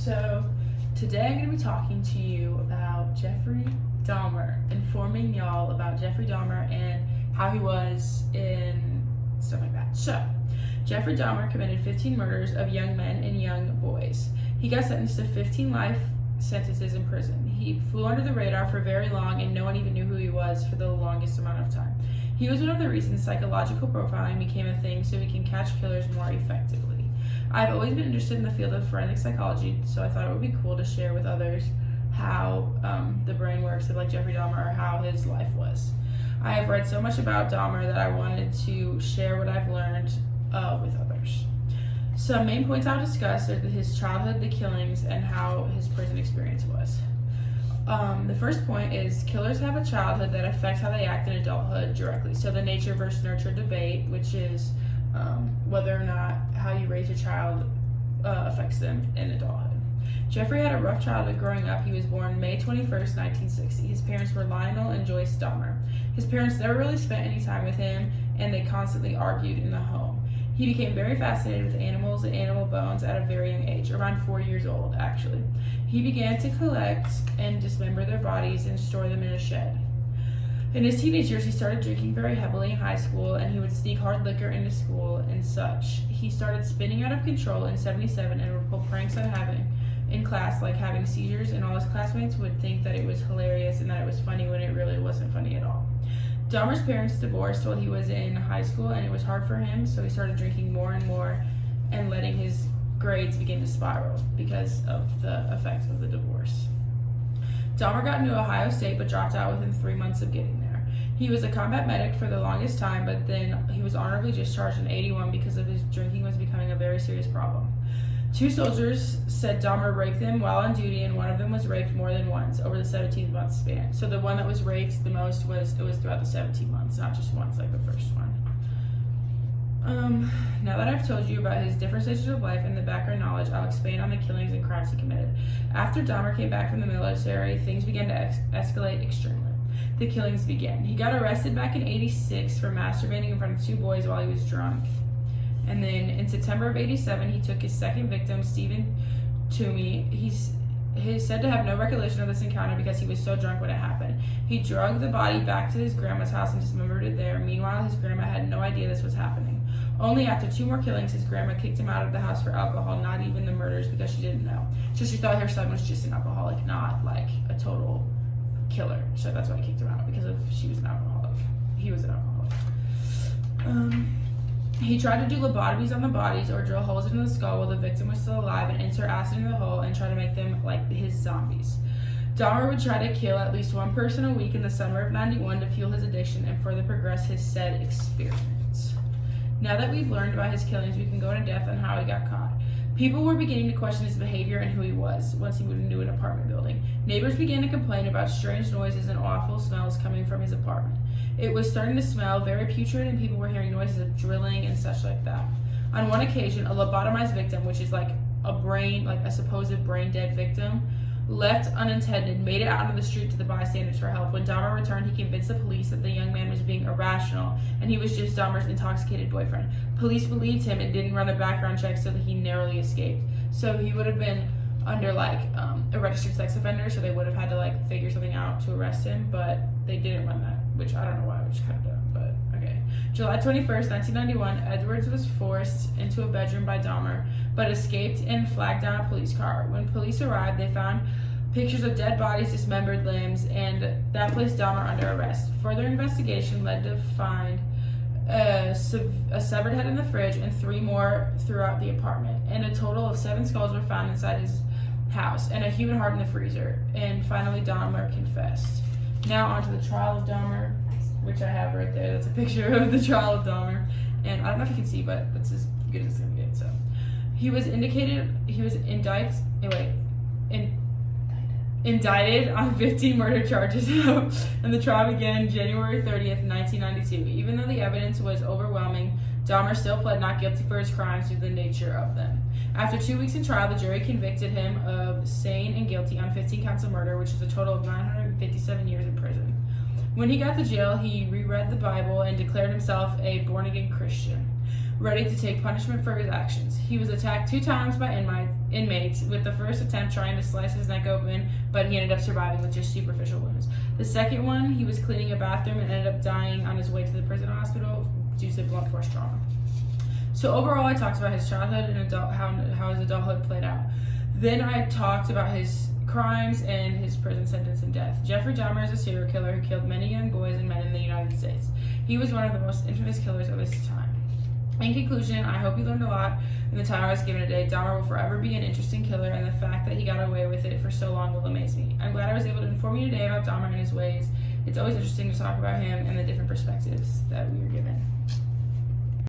So today I'm going to be talking to you about Jeffrey Dahmer, informing y'all about Jeffrey Dahmer and how he was in stuff like that. So, Jeffrey Dahmer committed 15 murders of young men and young boys. He got sentenced to 15 life sentences in prison. He flew under the radar for very long and no one even knew who he was for the longest amount of time. He was one of the reasons psychological profiling became a thing so we can catch killers more effectively. I've always been interested in the field of forensic psychology, so I thought it would be cool to share with others how the brain works of like Jeffrey Dahmer or how his life was. I have read so much about Dahmer that I wanted to share what I've learned with others. Some main points I'll discuss are his childhood, the killings, and how his prison experience was. The first point is killers have a childhood that affects how they act in adulthood directly. So the nature versus nurture debate, which is whether or not how you raise your child affects them in adulthood. Jeffrey had a rough childhood growing up. He was born May 21st, 1960. His parents were Lionel and Joyce Dahmer. His parents never really spent any time with him, and they constantly argued in the home. He became very fascinated with animals and animal bones at a very young age, around 4 years old, actually. He began to collect and dismember their bodies and store them in a shed. In his teenage years, he started drinking very heavily in high school, and he would sneak hard liquor into school and such. He started spinning out of control in 1977 and would pull pranks on in class, like having seizures, and all his classmates would think that it was hilarious and that it was funny when it really wasn't funny at all. Dahmer's parents divorced while he was in high school, and it was hard for him, so he started drinking more and more and letting his grades begin to spiral because of the effects of the divorce. Dahmer got into Ohio State but dropped out within 3 months of getting there. He was a combat medic for the longest time, but then he was honorably discharged in 1981 because of his drinking was becoming a very serious problem. 2 soldiers said Dahmer raped them while on duty, and one of them was raped more than once over the 17-month span. So the one that was raped the most was throughout the 17 months, not just once like the first one. Now that I've told you about his different stages of life and the background knowledge, I'll expand on the killings and crimes he committed. After Dahmer came back from the military, things began to escalate extremely. The killings began. He got arrested back in 1986 for masturbating in front of 2 boys while he was drunk. And then in September of 1987, he took his second victim, Stephen Toomey. He's said to have no recollection of this encounter because he was so drunk when it happened. He drugged the body back to his grandma's house and dismembered it there. Meanwhile, his grandma had no idea this was happening. Only after 2 more killings, his grandma kicked him out of the house for alcohol, not even the murders, because she didn't know. So she thought her son was just an alcoholic, not like a total killer. So that's why he kicked him out, because she was an alcoholic. He was an alcoholic. He tried to do lobotomies on the bodies or drill holes into the skull while the victim was still alive and insert acid in the hole and try to make them like his zombies. Dahmer would try to kill at least 1 person a week in the summer of 1991 to fuel his addiction and further progress his said experiments. Now that we've learned about his killings, we can go into depth on how he got caught. People were beginning to question his behavior and who he was once he moved into an apartment building. Neighbors began to complain about strange noises and awful smells coming from his apartment. It was starting to smell very putrid, and people were hearing noises of drilling and such like that. On one occasion, a lobotomized victim, which is like a supposed brain dead victim, left unattended, made it out on the street to the bystanders for help. When Dahmer returned, he convinced the police that the young man was being irrational and he was just Dahmer's intoxicated boyfriend. Police believed him and didn't run a background check, so that he narrowly escaped. So he would have been under a registered sex offender, so they would have had to figure something out to arrest him, but they didn't run that, which I don't know why, which is kind of dumb, but okay. July 21st, 1991, Edwards was forced into a bedroom by Dahmer, but escaped and flagged down a police car. When police arrived, they found pictures of dead bodies, dismembered limbs, and that placed Dahmer under arrest. Further investigation led to find a severed head in the fridge and 3 more throughout the apartment. And a total of 7 skulls were found inside his house and a human heart in the freezer. And finally, Dahmer confessed. Now on to the trial of Dahmer, which I have right there. That's a picture of the trial of Dahmer. And I don't know if you can see, but that's as good as it's going to get. So he was indicted on 15 murder charges, and the trial began January 30th, 1992. Even though the evidence was overwhelming, Dahmer still pled not guilty for his crimes due to the nature of them. After 2 weeks in trial, the jury convicted him of sane and guilty on 15 counts of murder, which is a total of 957 years in prison. When he got to jail, he reread the Bible and declared himself a born-again Christian. ready to take punishment for his actions. He was attacked 2 times by inmates, with the first attempt trying to slice his neck open, but he ended up surviving with just superficial wounds. The second one, he was cleaning a bathroom and ended up dying on his way to the prison hospital due to blunt force trauma. So overall, I talked about his childhood and how his adulthood played out. Then I talked about his crimes and his prison sentence and death. Jeffrey Dahmer is a serial killer who killed many young boys and men in the United States. He was one of the most infamous killers of his time. In conclusion, I hope you learned a lot in the time I was given today. Dahmer will forever be an interesting killer, and the fact that he got away with it for so long will amaze me. I'm glad I was able to inform you today about Dahmer and his ways. It's always interesting to talk about him and the different perspectives that we were given.